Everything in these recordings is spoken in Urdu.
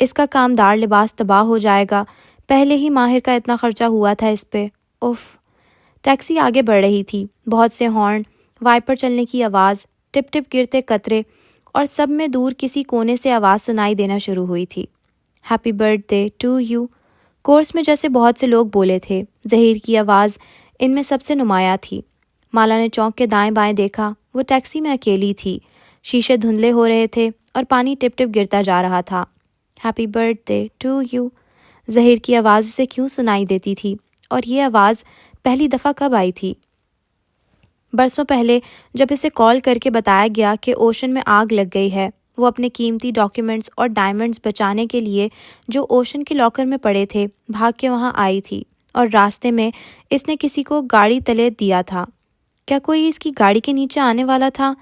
اس کا کامدار لباس تباہ ہو جائے گا، پہلے ہی ماہر کا اتنا خرچہ ہوا تھا اس پہ۔ اف۔ ٹیکسی آگے بڑھ رہی تھی، بہت سے ہارن، وائپر چلنے کی آواز، ٹپ ٹپ گرتے قطرے، اور سب میں دور کسی کونے سے آواز سنائی دینا شروع ہوئی تھی، happy birthday to you. Chorus میں جیسے بہت سے لوگ بولے تھے، ظہیر کی آواز ان میں سب سے نمایاں تھی۔ مالا نے چونک کے دائیں بائیں دیکھا، وہ ٹیکسی میں اکیلی تھی، شیشے دھندلے ہو رہے تھے اور پانی ٹپ ٹپ گرتا جا رہا تھا۔ Happy birthday to you, Zaheer کی آواز اسے کیوں سنائی دیتی تھی؟ اور یہ آواز پہلی دفعہ کب آئی تھی؟ برسوں پہلے جب اسے کال کر کے بتایا گیا کہ اوشن میں آگ لگ گئی ہے، وہ اپنے قیمتی ڈاکیومنٹس اور ڈائمنڈز بچانے کے لیے جو اوشن کے لاکر میں پڑے تھے بھاگ کے وہاں آئی تھی، اور راستے میں اس نے کسی کو گاڑی تلے دیا تھا۔ کیا کوئی اس کی گاڑی کے نیچے آنے والا تھا؟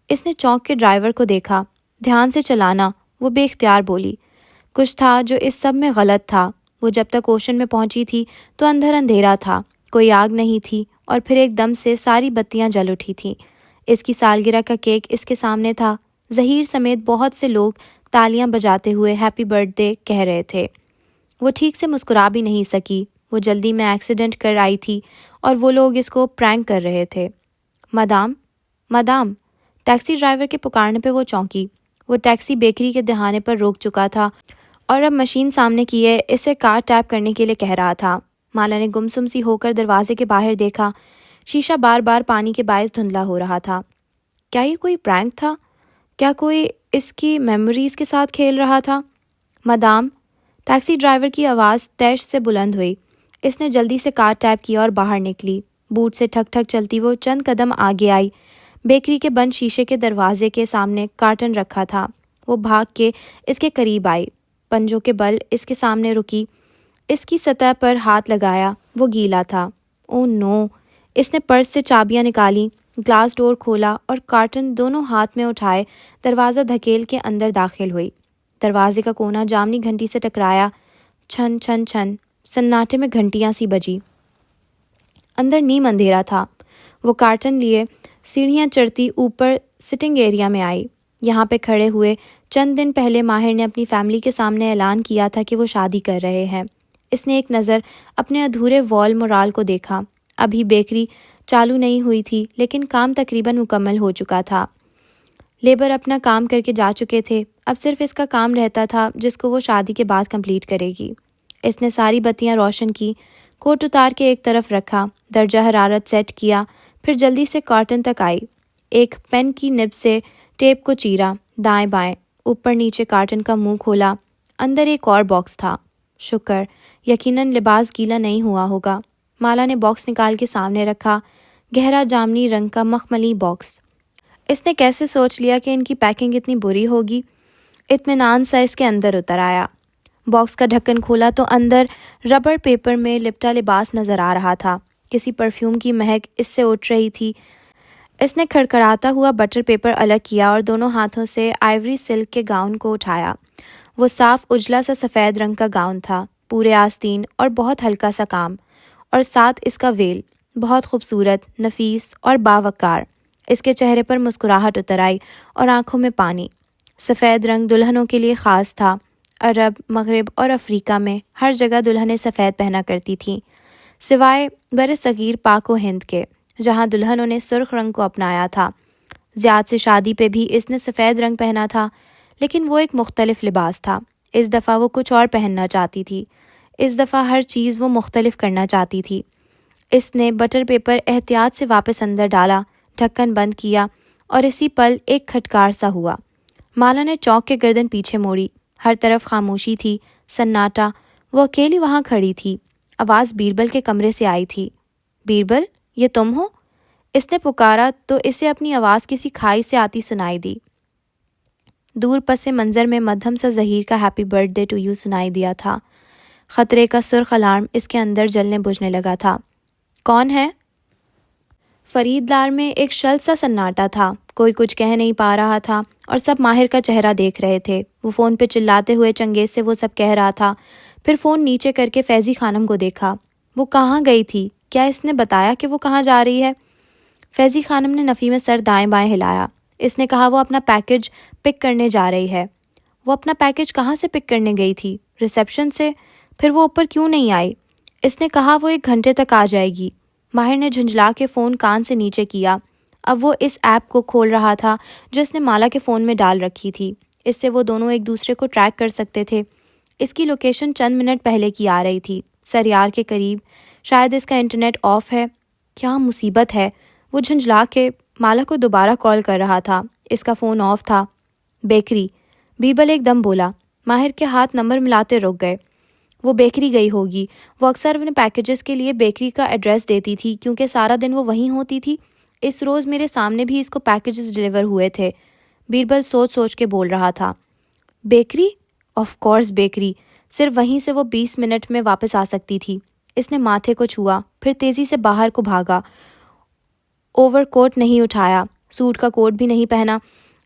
اس نے چونک کے ڈرائیور کو دیکھا۔ دھیان سے چلانا، وہ بے اختیار بولی۔ کچھ تھا جو اس سب میں غلط تھا۔ وہ جب تک اوشن میں پہنچی تھی تو اندر اندھیرا تھا، کوئی آگ نہیں تھی، اور پھر ایک دم سے ساری بتیاں جل اٹھی تھیں۔ اس کی سالگرہ کا کیک اس کے سامنے تھا، ظہیر سمیت بہت سے لوگ تالیاں بجاتے ہوئے ہیپی برتھ ڈے کہہ رہے تھے۔ وہ ٹھیک سے مسکرا بھی نہیں سکی، وہ جلدی میں ایکسیڈنٹ کر آئی تھی اور وہ لوگ اس کو پرینک کر رہے تھے۔ مدام، مدام، ٹیکسی ڈرائیور کے پکارنے پہ وہ چونکی۔ وہ ٹیکسی بیکری کے دہانے پر روک چکا تھا اور اب مشین سامنے کیے اسے کارڈ ٹیپ کرنے کے لیے کہہ رہا تھا۔ مالا نے گمسم سی ہو کر دروازے کے باہر دیکھا، شیشہ بار بار پانی کے باعث دھندلا ہو رہا تھا۔ کیا یہ کوئی پرینک تھا؟ کیا کوئی اس کی میموریز کے ساتھ کھیل رہا تھا؟ مدام، ٹیکسی ڈرائیور کی آواز تیش سے بلند ہوئی۔ اس نے جلدی سے کارڈ ٹیپ کیا اور باہر نکلی۔ بوٹ سے ٹھک ٹھک چلتی وہ چند قدم آگے آئی۔ بیکری کے بند شیشے کے دروازے کے سامنے کارٹن رکھا تھا۔ وہ بھاگ کے اس کے قریب آئی، پنجوں کے بل اس کے سامنے رکی، اس کی سطح پر ہاتھ لگایا۔ وہ گیلا تھا۔ او نو! اس نے پرس سے چابیاں نکالیں، گلاس ڈور کھولا اور کارٹن دونوں ہاتھ میں اٹھائے دروازہ دھکیل کے اندر داخل ہوئی۔ دروازے کا کونا جامنی گھنٹی سے ٹکرایا، چھن چھن چھن، سناٹے میں گھنٹیاں سی بجی۔ اندر نیم اندھیرا تھا۔ وہ کارٹن لیے سیڑھیاں چڑھتی اوپر سٹنگ ایریا میں آئی۔ یہاں پہ کھڑے ہوئے چند دن پہلے ماہر نے اپنی فیملی کے سامنے اعلان کیا تھا کہ وہ شادی کر رہے ہیں۔ اس نے ایک نظر اپنے ادھورے وال مورال کو دیکھا۔ ابھی بیکری چالو نہیں ہوئی تھی لیکن کام تقریباً مکمل ہو چکا تھا۔ لیبر اپنا کام کر کے جا چکے تھے، اب صرف اس کا کام رہتا تھا جس کو وہ شادی کے بعد کمپلیٹ کرے گی۔ اس نے ساری بتیاں روشن کی، کوٹ اتار کے ایک طرف رکھا، درجہ حرارت سیٹ کیا، پھر جلدی سے کارٹن تک آئی، ایک پین کی نب سے ٹیپ کو چیرا، دائیں بائیں، اوپر نیچے کارٹن کا منہ کھولا۔ اندر ایک اور باکس تھا۔ شکر، یقیناً لباس گیلا نہیں ہوا ہوگا۔ مالا نے باکس نکال کے سامنے رکھا، گہرا جامنی رنگ کا مخملی باکس۔ اس نے کیسے سوچ لیا کہ ان کی پیکنگ اتنی بری ہوگی؟ اطمینان سا اس کے اندر اتر آیا۔ باکس کا ڈھکن کھولا تو اندر ربڑ پیپر میں لپٹا لباس نظر آ رہا تھا۔ کسی پرفیوم کی مہک اس سے اٹھ رہی تھی۔ اس نے کھڑکھڑاتا ہوا بٹر پیپر الگ کیا اور دونوں ہاتھوں سے آئیوری سلک کے گاؤن کو اٹھایا۔ وہ صاف اجلا سا سفید رنگ کا گاؤن تھا، پورے آستین اور بہت ہلکا سا کام، اور ساتھ اس کا ویل، بہت خوبصورت، نفیس اور باوقار۔ اس کے چہرے پر مسکراہٹ اتر آئی اور آنکھوں میں پانی۔ سفید رنگ دلہنوں کے لیے خاص تھا۔ عرب، مغرب اور افریقہ میں ہر جگہ دلہنیں سفید پہنا کرتی تھیں، سوائے برصغیر پاک و ہند کے، جہاں دلہنوں نے سرخ رنگ کو اپنایا تھا۔ زیاد سے شادی پہ بھی اس نے سفید رنگ پہنا تھا، لیکن وہ ایک مختلف لباس تھا۔ اس دفعہ وہ کچھ اور پہننا چاہتی تھی۔ اس دفعہ ہر چیز وہ مختلف کرنا چاہتی تھی۔ اس نے بٹر پیپر احتیاط سے واپس اندر ڈالا، ڈھکن بند کیا، اور اسی پل ایک کھٹکار سا ہوا۔ مالا نے چونک کے گردن پیچھے موڑی۔ ہر طرف خاموشی تھی، سناٹا۔ وہ اکیلی وہاں کھڑی تھی۔ آواز بیربل کے کمرے سے آئی تھی۔ بیربل، یہ تم ہو؟ اس نے پکارا تو اسے اپنی آواز کسی کھائی سے آتی سنائی دی۔ دور پس منظر میں مدھم سا ظہیر کا happy birthday to you سنائی دیا تھا۔ خطرے کا سرخ الارم اس کے اندر جلنے بجھنے لگا تھا۔ کون ہے؟ فرید لار میں ایک شل سا سناٹا تھا، کوئی کچھ کہہ نہیں پا رہا تھا اور سب ماہر کا چہرہ دیکھ رہے تھے۔ وہ فون پہ چلاتے ہوئے چنگیز سے وہ سب کہہ رہا تھا، پھر فون نیچے کر کے فیضی خانم کو دیکھا۔ وہ کہاں گئی تھی؟ کیا اس نے بتایا کہ وہ کہاں جا رہی ہے؟ فیضی خانم نے نفی میں سر دائیں بائیں ہلایا۔ اس نے کہا وہ اپنا پیکج پک کرنے جا رہی ہے۔ وہ اپنا پیکج کہاں سے پک کرنے گئی تھی؟ ریسیپشن سے؟ پھر وہ اوپر کیوں نہیں آئی؟ اس نے کہا وہ 1 گھنٹے تک آ جائے گی۔ ماہر نے جھنجھلا کے فون کان سے نیچے کیا۔ اب وہ اس ایپ کو کھول رہا تھا جو اس نے مالا کے فون میں ڈال رکھی تھی۔ اس سے وہ دونوں ایک دوسرے کو ٹریک کر سکتے تھے۔ اس کی لوکیشن چند منٹ پہلے کی آ رہی تھی، سریار کے قریب۔ شاید اس کا انٹرنیٹ آف ہے۔ کیا مصیبت ہے؟ وہ جھنجھلا کے مالا کو دوبارہ کال کر رہا تھا۔ اس کا فون آف تھا۔ بیکری، بیربل ایک دم بولا۔ ماہر کے ہاتھ نمبر ملاتے رک گئے۔ وہ بیکری گئی ہوگی۔ وہ اکثر اپنے پیکیجز کے لیے بیکری کا ایڈریس دیتی تھی کیونکہ سارا دن وہ وہیں ہوتی تھی۔ اس روز میرے سامنے بھی اس کو پیکیجز ڈیلیور ہوئے تھے۔ بیربل سوچ سوچ کے بول رہا تھا۔ بیکری؟ Of course bakery. صرف وہیں سے وہ 20 منٹ میں واپس آ سکتی تھی۔ اس نے ماتھے کو چھوا، پھر تیزی سے باہر کو بھاگا۔ اوور کوٹ نہیں اٹھایا، سوٹ کا کوٹ بھی نہیں پہنا۔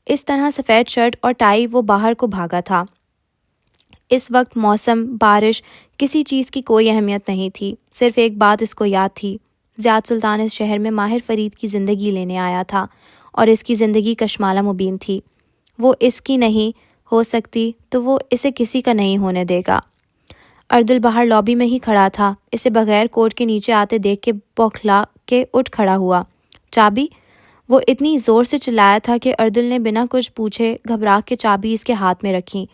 اس طرح سفید شرٹ اور ٹائی وہ باہر کو بھاگا تھا۔ اس وقت موسم، بارش، کسی چیز کی کوئی اہمیت نہیں تھی۔ صرف ایک بات اس کو یاد تھی، زیاد سلطان اس شہر میں ماہر فرید کی زندگی لینے آیا تھا اور اس کی زندگی کشمالہ مبین تھی۔ وہ اس کی نہیں ہو سکتی تو وہ اسے کسی کا نہیں ہونے دے گا۔ اردل باہر لابی میں ہی کھڑا تھا۔ اسے بغیر کوٹ کے نیچے آتے دیکھ کے بوکھلا کے اٹھ کھڑا ہوا۔ چابی؟ وہ اتنی زور سے چلایا تھا کہ اردل نے بنا کچھ پوچھے گھبرا کے چابی اس کے ہاتھ میں رکھی۔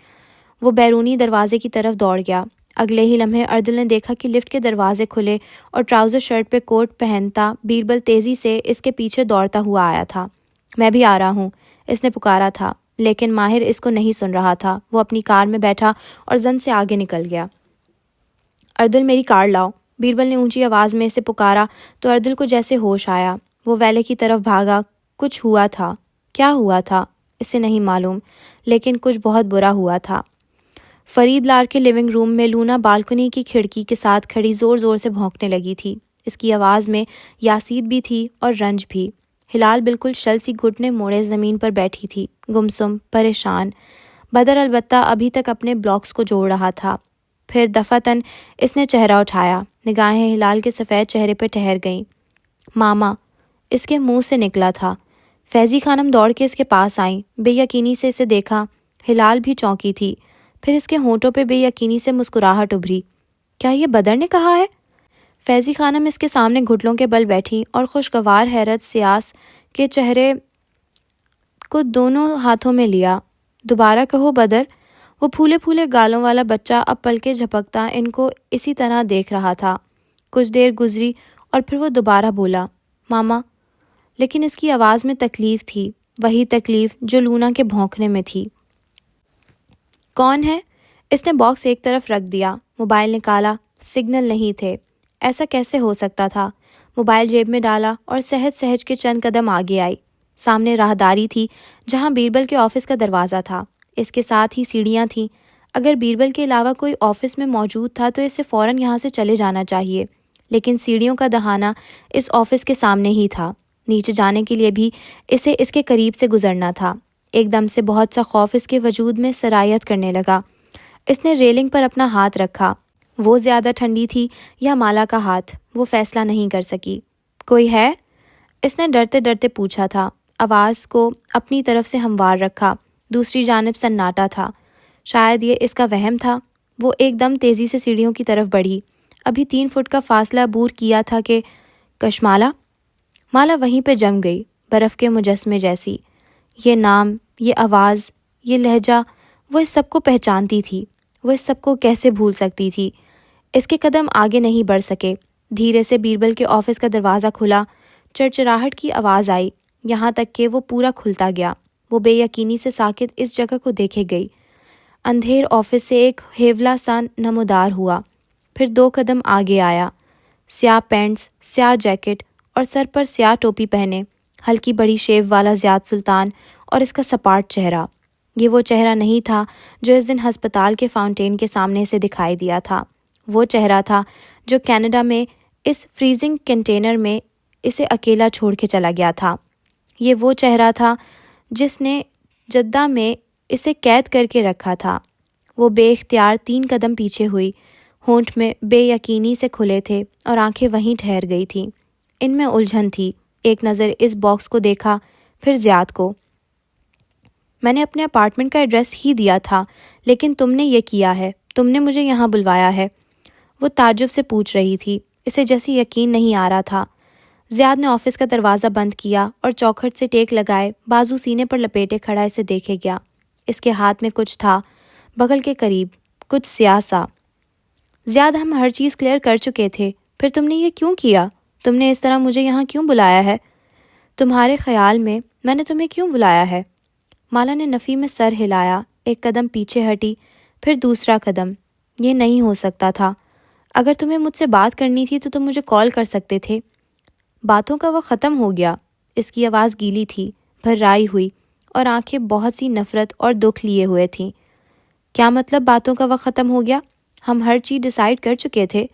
وہ بیرونی دروازے کی طرف دوڑ گیا۔ اگلے ہی لمحے اردل نے دیکھا کہ لفٹ کے دروازے کھلے اور ٹراؤزر شرٹ پہ کوٹ پہنتا بیربل تیزی سے اس کے پیچھے دوڑتا ہوا آیا تھا۔ میں بھی آ رہا ہوں، اس نے پکارا تھا، لیکن ماہر اس کو نہیں سن رہا تھا۔ وہ اپنی کار میں بیٹھا اور زن سے آگے نکل گیا۔ اردل میری کار لاؤ، بیربل نے اونچی آواز میں اسے پکارا تو اردل کو جیسے ہوش آیا۔ وہ ویلے کی طرف بھاگا۔ کچھ ہوا تھا۔ کیا ہوا تھا اسے نہیں معلوم، لیکن کچھ بہت برا ہوا تھا۔ فرید لار کے لیونگ روم میں لونا بالکنی کی کھڑکی کے ساتھ کھڑی زور زور سے بھونکنے لگی تھی۔ اس کی آواز میں یاسید بھی تھی اور رنج بھی۔ ہلال بالکل شل سی گھٹنے موڑے زمین پر بیٹھی تھی، گمسم، پریشان۔ بدر البتہ ابھی تک اپنے بلاکس کو جوڑ رہا تھا۔ پھر دفعتاً اس نے چہرہ اٹھایا۔ نگاہیں ہلال کے سفید چہرے پہ ٹھہر گئیں۔ ماما، اس کے منہ سے نکلا تھا۔ فیضی خانم دوڑ کے اس کے پاس آئیں۔ بے یقینی سے اسے دیکھا۔ ہلال بھی چونکی تھی۔ پھر اس کے ہونٹوں پہ بے یقینی سے مسکراہٹ ابھری۔ کیا یہ بدر نے کہا ہے؟ فیضی خانم اس کے سامنے گھٹنوں کے بل بیٹھی اور خوشگوار حیرت سیاس کے چہرے کو دونوں ہاتھوں میں لیا۔ دوبارہ کہو بدر۔ وہ پھولے پھولے گالوں والا بچہ اب پلکیں جھپکتا ان کو اسی طرح دیکھ رہا تھا۔ کچھ دیر گزری اور پھر وہ دوبارہ بولا، ماما، لیکن اس کی آواز میں تکلیف تھی، وہی تکلیف جو لونا کے بھونکنے میں تھی۔ کون ہے؟ اس نے باکس ایک طرف رکھ دیا۔ موبائل نکالا، سگنل نہیں تھے۔ ایسا کیسے ہو سکتا تھا؟ موبائل جیب میں ڈالا اور سہج سہج کے چند قدم آگے آئی۔ سامنے راہداری تھی جہاں بیربل کے آفس کا دروازہ تھا۔ اس کے ساتھ ہی سیڑھیاں تھیں۔ اگر بیربل کے علاوہ کوئی آفس میں موجود تھا تو اسے فوراً یہاں سے چلے جانا چاہیے، لیکن سیڑھیوں کا دہانہ اس آفس کے سامنے ہی تھا۔ نیچے جانے کے لیے بھی اسے اس کے قریب سے گزرنا تھا۔ ایک دم سے بہت سا خوف اس کے وجود میں سرایت کرنے لگا۔ اس نے ریلنگ پر اپنا ہاتھ رکھا۔ وہ زیادہ ٹھنڈی تھی یا مالا کا ہاتھ، وہ فیصلہ نہیں کر سکی۔ کوئی ہے؟ اس نے ڈرتے ڈرتے پوچھا تھا۔ آواز کو اپنی طرف سے ہموار رکھا۔ دوسری جانب سناٹا تھا۔ شاید یہ اس کا وہم تھا۔ وہ ایک دم تیزی سے سیڑھیوں کی طرف بڑھی۔ ابھی 3 فٹ کا فاصلہ عبور کیا تھا کہ کشمالہ؟ مالا وہیں پہ جم گئی، برف کے مجسمے جیسی۔ یہ نام، یہ آواز، یہ لہجہ، وہ اس سب کو پہچانتی تھی۔ وہ اس سب کو کیسے بھول سکتی تھی؟ اس کے قدم آگے نہیں بڑھ سکے۔ دھیرے سے بیربل کے آفس کا دروازہ کھلا۔ چرچراہٹ کی آواز آئی، یہاں تک کہ وہ پورا کھلتا گیا۔ وہ بے یقینی سے ساکت اس جگہ کو دیکھے گئی۔ اندھیر آفس سے ایک ہیولا سا نمودار ہوا، پھر 2 قدم آگے آیا۔ سیاہ پینٹس، سیاہ جیکٹ اور سر پر سیاہ ٹوپی پہنے، ہلکی بڑی شیو والا زیاد سلطان اور اس کا سپاٹ چہرہ۔ یہ وہ چہرہ نہیں تھا جو اس دن ہسپتال کے فاؤنٹین کے سامنے سے دکھائی دیا تھا۔ وہ چہرہ تھا جو کینیڈا میں اس فریزنگ کنٹینر میں اسے اکیلا چھوڑ کے چلا گیا تھا۔ یہ وہ چہرہ تھا جس نے جدہ میں اسے قید کر کے رکھا تھا۔ وہ بے اختیار 3 قدم پیچھے ہوئی۔ ہونٹ میں بے یقینی سے کھلے تھے اور آنکھیں وہیں ٹھہر گئی تھیں۔ ان میں الجھن تھی۔ ایک نظر اس باکس کو دیکھا، پھر زیاد کو۔ میں نے اپنے اپارٹمنٹ کا ایڈریس ہی دیا تھا، لیکن تم نے یہ کیا ہے، تم نے مجھے یہاں بلوایا ہے۔ وہ تعجب سے پوچھ رہی تھی، اسے جیسے یقین نہیں آ رہا تھا۔ زیاد نے آفس کا دروازہ بند کیا اور چوکھٹ سے ٹیک لگائے بازو سینے پر لپیٹے کھڑا اسے دیکھے گیا۔ اس کے ہاتھ میں کچھ تھا، بغل کے قریب، کچھ سیاہ سا۔ زیاد، ہم ہر چیز کلیئر کر چکے تھے، پھر تم نے یہ کیوں کیا؟ تم نے اس طرح مجھے یہاں کیوں بلایا ہے؟ تمہارے خیال میں نے تمہیں کیوں بلایا ہے؟ مالا نے نفی میں سر ہلایا، ایک قدم پیچھے ہٹی، پھر دوسرا قدم۔ یہ نہیں ہو سکتا تھا۔ اگر تمہیں مجھ سے بات کرنی تھی تو تم مجھے کال کر سکتے تھے۔ باتوں کا وقت ختم ہو گیا۔ اس کی آواز گیلی تھی، بھررائی ہوئی، اور آنکھیں بہت سی نفرت اور دکھ لیے ہوئے تھیں۔ کیا مطلب باتوں کا وقت ختم ہو گیا؟ ہم ہر چیز ڈیسائیڈ کر چکے تھے۔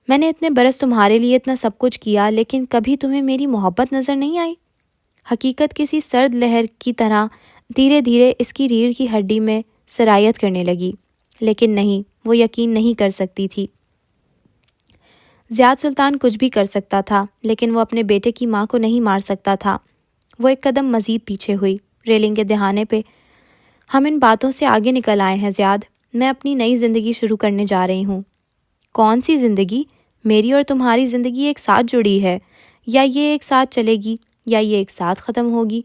میں نے اتنے برس تمہارے لیے اتنا سب کچھ کیا، لیکن کبھی تمہیں میری محبت نظر نہیں آئی؟ حقیقت کسی سرد لہر کی طرح دھیرے دھیرے اس کی ریڑھ کی ہڈی میں سرایت کرنے لگی، لیکن نہیں، وہ یقین نہیں کر سکتی تھی۔ زیاد سلطان کچھ بھی کر سکتا تھا، لیکن وہ اپنے بیٹے کی ماں کو نہیں مار سکتا تھا۔ وہ ایک قدم مزید پیچھے ہوئی، ریلنگ کے دہانے پہ۔ ہم ان باتوں سے آگے نکل آئے ہیں زیاد، میں اپنی نئی زندگی شروع کرنے جا رہی ہوں۔ کون سی زندگی؟ میری اور تمہاری زندگی ایک ساتھ جڑی ہے، یا یہ ایک ساتھ چلے گی یا یہ ایک ساتھ ختم ہوگی۔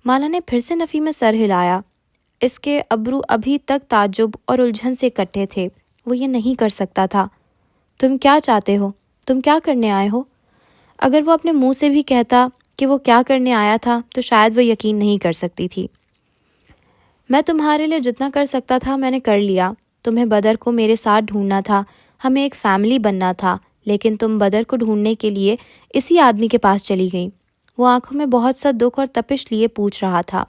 مالا نے پھر سے نفی میں سر ہلایا۔ اس کے ابرو ابھی تک تعجب اور الجھن سے کٹے تھے۔ وہ یہ نہیں کر سکتا تھا۔ تم کیا چاہتے ہو؟ تم کیا کرنے آئے ہو؟ اگر وہ اپنے منہ سے بھی کہتا کہ وہ کیا کرنے آیا تھا تو شاید وہ یقین نہیں کر سکتی تھی۔ میں تمہارے لیے جتنا کر سکتا تھا میں نے کر لیا۔ تمہیں بدر کو میرے ساتھ ڈھونڈنا تھا، ہمیں ایک فیملی بننا تھا، لیکن تم بدر کو ڈھونڈنے کے لیے اسی آدمی کے پاس چلی گئیں۔ وہ آنکھوں میں بہت سا دکھ اور تپش لیے پوچھ رہا تھا۔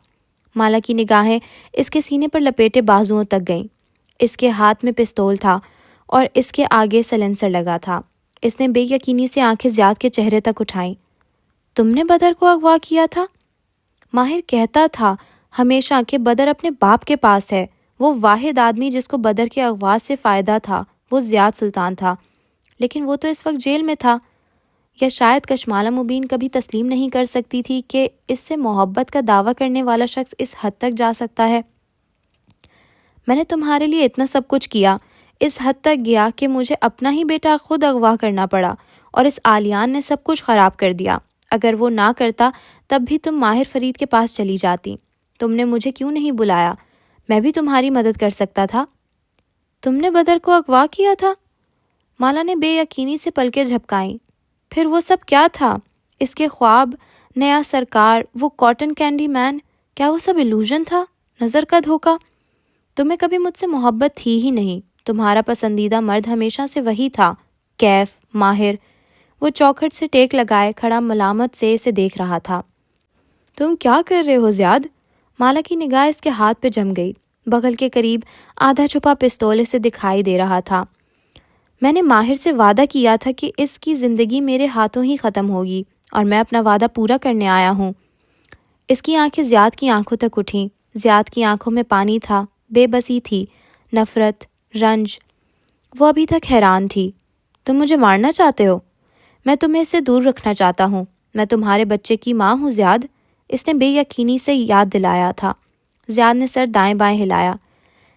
مالا کی نگاہیں اس کے سینے پر لپیٹے بازوؤں تک گئیں۔ اس کے ہاتھ میں پستول تھا اور اس کے آگے سلنسر لگا تھا۔ اس نے بے یقینی سے آنکھیں زیاد کے چہرے تک اٹھائیں۔ تم نے بدر کو اغوا کیا تھا؟ ماہر کہتا تھا ہمیشہ کہ بدر اپنے باپ کے پاس ہے۔ وہ واحد آدمی جس کو بدر کے اغوا سے فائدہ تھا وہ زیاد سلطان تھا، لیکن وہ تو اس وقت جیل میں تھا۔ یا شاید کشمالہ مبین کبھی تسلیم نہیں کر سکتی تھی کہ اس سے محبت کا دعویٰ کرنے والا شخص اس حد تک جا سکتا ہے۔ میں نے تمہارے لیے اتنا سب کچھ کیا، اس حد تک گیا کہ مجھے اپنا ہی بیٹا خود اغوا کرنا پڑا، اور اس آلیان نے سب کچھ خراب کر دیا۔ اگر وہ نہ کرتا تب بھی تم ماہر فرید کے پاس چلی جاتی۔ تم نے مجھے کیوں نہیں بلایا؟ میں بھی تمہاری مدد کر سکتا تھا۔ تم نے بدر کو اغوا کیا تھا؟ مالا نے بے یقینی سے پلکیں جھپکائیں۔ پھر وہ سب کیا تھا؟ اس کے خواب، نیا سرکار، وہ کاٹن کینڈی مین، کیا وہ سب ایلوژن تھا، نظر کا دھوکہ؟ تمہیں کبھی مجھ سے محبت تھی ہی نہیں۔ تمہارا پسندیدہ مرد ہمیشہ سے وہی تھا، کیف، ماہر۔ وہ چوکھٹ سے ٹیک لگائے کھڑا ملامت سے اسے دیکھ رہا تھا۔ تم کیا کر رہے ہو زیاد؟ مالا کی نگاہ اس کے ہاتھ پہ جم گئی۔ بغل کے قریب آدھا چھپا پستول اسے دکھائی دے رہا تھا۔ میں نے ماہر سے وعدہ کیا تھا کہ اس کی زندگی میرے ہاتھوں ہی ختم ہوگی، اور میں اپنا وعدہ پورا کرنے آیا ہوں۔ اس کی آنکھیں زیاد کی آنکھوں تک اٹھیں۔ زیاد کی آنکھوں میں پانی تھا، بے بسی تھی، نفرت، رنج۔ وہ ابھی تک حیران تھی۔ تم مجھے مارنا چاہتے ہو؟ میں تمہیں اس سے دور رکھنا چاہتا ہوں۔ میں تمہارے بچے کی ماں ہوں زیاد، اس نے بے یقینی سے یاد دلایا تھا۔ زیاد نے سر دائیں بائیں ہلایا۔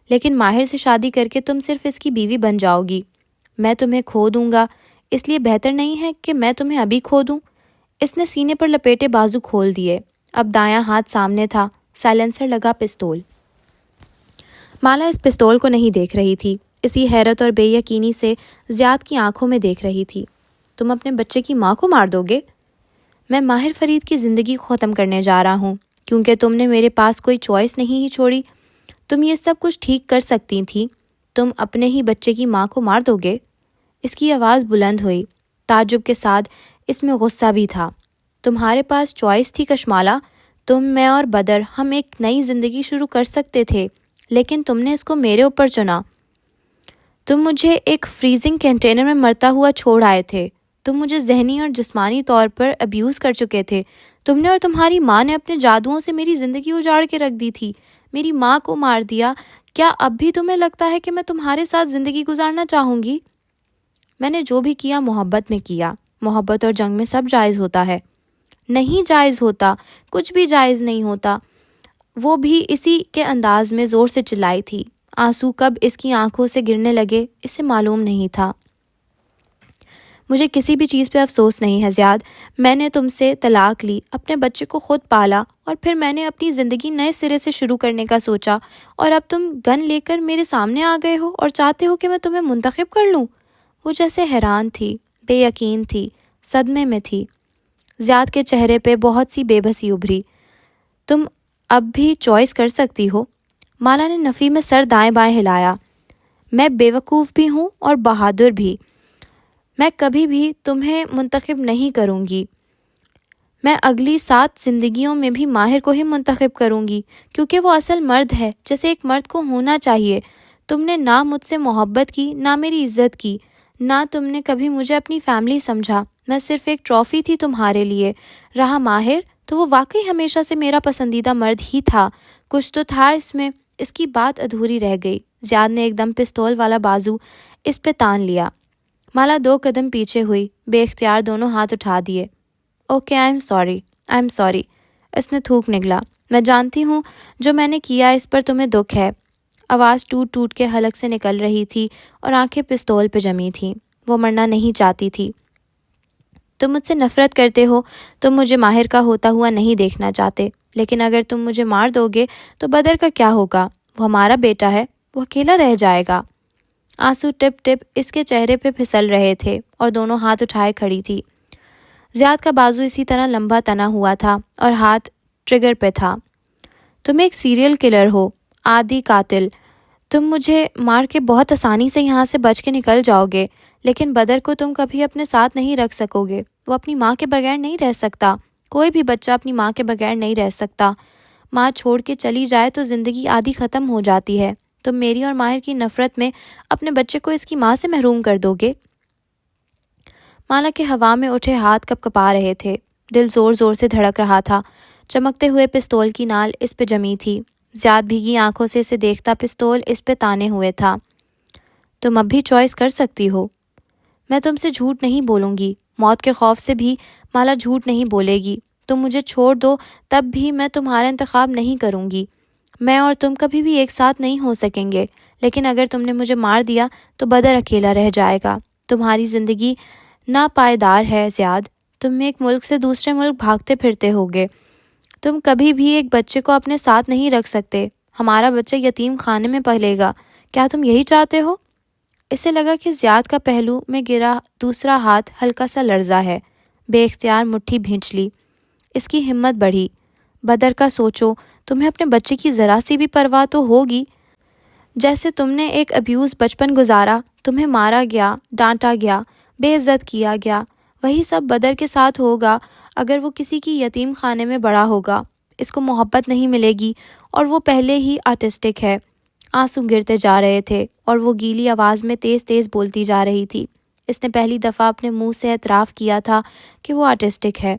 لیکن ماہر سے شادی کر کے تم صرف اس کی بیوی بن جاؤ گی۔ میں تمہیں کھو دوں گا، اس لیے بہتر نہیں ہے کہ میں تمہیں ابھی کھو دوں۔ اس نے سینے پر لپیٹے بازو کھول دیے۔ اب دایاں ہاتھ سامنے تھا، سائلنسر لگا پستول۔ مالا اس پستول کو نہیں دیکھ رہی تھی، اسی حیرت اور بے یقینی سے زیاد کی آنکھوں میں دیکھ رہی تھی۔ تم اپنے بچے کی ماں کو مار دو گے؟ میں ماہر فرید کی زندگی کو ختم کرنے جا رہا ہوں، کیونکہ تم نے میرے پاس کوئی چوائس نہیں ہی چھوڑی۔ تم یہ سب کچھ ٹھیک کر سکتی تھی، تم اپنے ہی بچے کی ماں کو مار دو گے؟ اس کی آواز بلند ہوئی، تعجب کے ساتھ اس میں غصہ بھی تھا۔ تمہارے پاس چوائس تھی کشمالہ، تم، میں اور بدر، ہم ایک نئی زندگی شروع کر سکتے تھے، لیکن تم نے اس کو میرے اوپر چنا۔ تم مجھے ایک فریزنگ کنٹینر میں مرتا ہوا چھوڑ آئے تھے۔ تم مجھے ذہنی اور جسمانی طور پر ابیوز کر چکے تھے۔ تم نے اور تمہاری ماں نے اپنے جادوؤں سے میری زندگی اجاڑ کے رکھ دی تھی، میری ماں کو مار دیا۔ کیا اب بھی تمہیں لگتا ہے کہ میں تمہارے ساتھ زندگی گزارنا چاہوں گی؟ میں نے جو بھی کیا محبت میں کیا۔ محبت اور جنگ میں سب جائز ہوتا ہے۔ نہیں جائز ہوتا، کچھ بھی جائز نہیں ہوتا۔ وہ بھی اسی کے انداز میں زور سے چلائی تھی۔ آنسو کب اس کی آنکھوں سے گرنے لگے اسے معلوم نہیں تھا۔ مجھے کسی بھی چیز پہ افسوس نہیں ہے زیاد۔ میں نے تم سے طلاق لی، اپنے بچے کو خود پالا، اور پھر میں نے اپنی زندگی نئے سرے سے شروع کرنے کا سوچا، اور اب تم گن لے کر میرے سامنے آ گئے ہو اور چاہتے ہو کہ میں تمہیں منتخب کر لوں۔ وہ جیسے حیران تھی، بے یقین تھی، صدمے میں تھی۔ زیاد کے چہرے پہ بہت سی بے بسی ابھری۔ تم اب بھی چوائس کر سکتی ہو۔ مالا نے نفی میں سر دائیں بائیں ہلایا۔ میں بیوقوف بھی ہوں اور بہادر بھی۔ میں کبھی بھی تمہیں منتخب نہیں کروں گی۔ میں اگلی 7 زندگیوں میں بھی ماہر کو ہی منتخب کروں گی، کیونکہ وہ اصل مرد ہے جیسے ایک مرد کو ہونا چاہیے۔ تم نے نہ مجھ سے محبت کی، نہ میری عزت کی، نہ تم نے کبھی مجھے اپنی فیملی سمجھا۔ میں صرف ایک ٹرافی تھی تمہارے لیے۔ رہا ماہر تو وہ واقعی ہمیشہ سے میرا پسندیدہ مرد ہی تھا۔ کچھ تو تھا اس میں۔ اس کی بات ادھوری رہ گئی۔ زیاد نے ایک دم پستول والا بازو اس پہ تان لیا۔ مالا 2 قدم پیچھے ہوئی، بے اختیار دونوں ہاتھ اٹھا دیے۔ Okay, I am sorry. اس نے تھوک نگلا۔ میں جانتی ہوں جو میں نے کیا اس پر تمہیں دکھ ہے۔ آواز ٹوٹ ٹوٹ کے حلق سے نکل رہی تھی اور آنکھیں پستول پہ جمی تھیں۔ وہ مرنا نہیں چاہتی تھی۔ تم مجھ سے نفرت کرتے ہو، تم مجھے ماہر کا ہوتا ہوا نہیں دیکھنا چاہتے، لیکن اگر تم مجھے مار دو گے تو بدر کا کیا ہوگا؟ وہ ہمارا بیٹا ہے، وہ اکیلا رہ جائے گا۔ آنسو ٹپ ٹپ اس کے چہرے پہ پھسل رہے تھے اور دونوں ہاتھ اٹھائے کھڑی تھی۔ زیاد کا بازو اسی طرح لمبا تنا ہوا تھا اور ہاتھ ٹریگر پہ تھا۔ تم ایک سیریل کلر ہو، عادی قاتل۔ تم مجھے مار کے بہت آسانی سے یہاں سے بچ کے نکل جاؤ گے، لیکن بدر کو تم کبھی اپنے ساتھ نہیں رکھ سکو گے۔ وہ اپنی ماں کے بغیر نہیں رہ سکتا۔ کوئی بھی بچہ اپنی ماں کے بغیر نہیں رہ سکتا۔ ماں چھوڑ کے چلی جائے تو زندگی آدھی ختم ہو جاتی ہے۔ تم میری اور ماہر کی نفرت میں اپنے بچے کو اس کی ماں سے محروم کر دو گے۔ مالا کے ہوا میں اٹھے ہاتھ کپ کپا رہے تھے۔ دل زور زور سے دھڑک رہا تھا۔ چمکتے ہوئے پستول کی نال اس پہ جمی تھی۔ زیاد بھیگی آنکھوں سے اسے دیکھتا پستول اس پہ تانے ہوئے تھا۔ تم اب بھی چوائس کر سکتی ہو۔ میں تم سے جھوٹ نہیں بولوں گی۔ موت کے خوف سے بھی مالا جھوٹ نہیں بولے گی۔ تم مجھے چھوڑ دو تب بھی میں تمہارا انتخاب نہیں کروں گی۔ میں اور تم کبھی بھی ایک ساتھ نہیں ہو سکیں گے، لیکن اگر تم نے مجھے مار دیا تو بدر اکیلا رہ جائے گا۔ تمہاری زندگی ناپائیدار ہے زیاد۔ تم ایک ملک سے دوسرے ملک بھاگتے پھرتے ہوگے۔ تم کبھی بھی ایک بچے کو اپنے ساتھ نہیں رکھ سکتے۔ ہمارا بچہ یتیم خانے میں پلے گا۔ کیا تم یہی چاہتے ہو؟ اسے لگا کہ زیاد کا پہلو میں گرا دوسرا ہاتھ ہلکا سا لرزا ہے۔ بے اختیار مٹھی بھینچ لی۔ اس کی ہمت بڑھی۔ بدر کا سوچو، تمہیں اپنے بچے کی ذرا سی بھی پرواہ تو ہوگی؟ جیسے تم نے ایک ابیوز بچپن گزارا، تمہیں مارا گیا، ڈانٹا گیا، بے عزت کیا گیا، وہی سب بدر کے ساتھ ہوگا اگر وہ کسی کی یتیم خانے میں بڑا ہوگا۔ اس کو محبت نہیں ملے گی اور وہ پہلے ہی آٹسٹک ہے۔ آنسو گرتے جا رہے تھے اور وہ گیلی آواز میں تیز تیز بولتی جا رہی تھی۔ اس نے پہلی دفعہ اپنے منہ سے اعتراف کیا تھا کہ وہ آٹسٹک ہے۔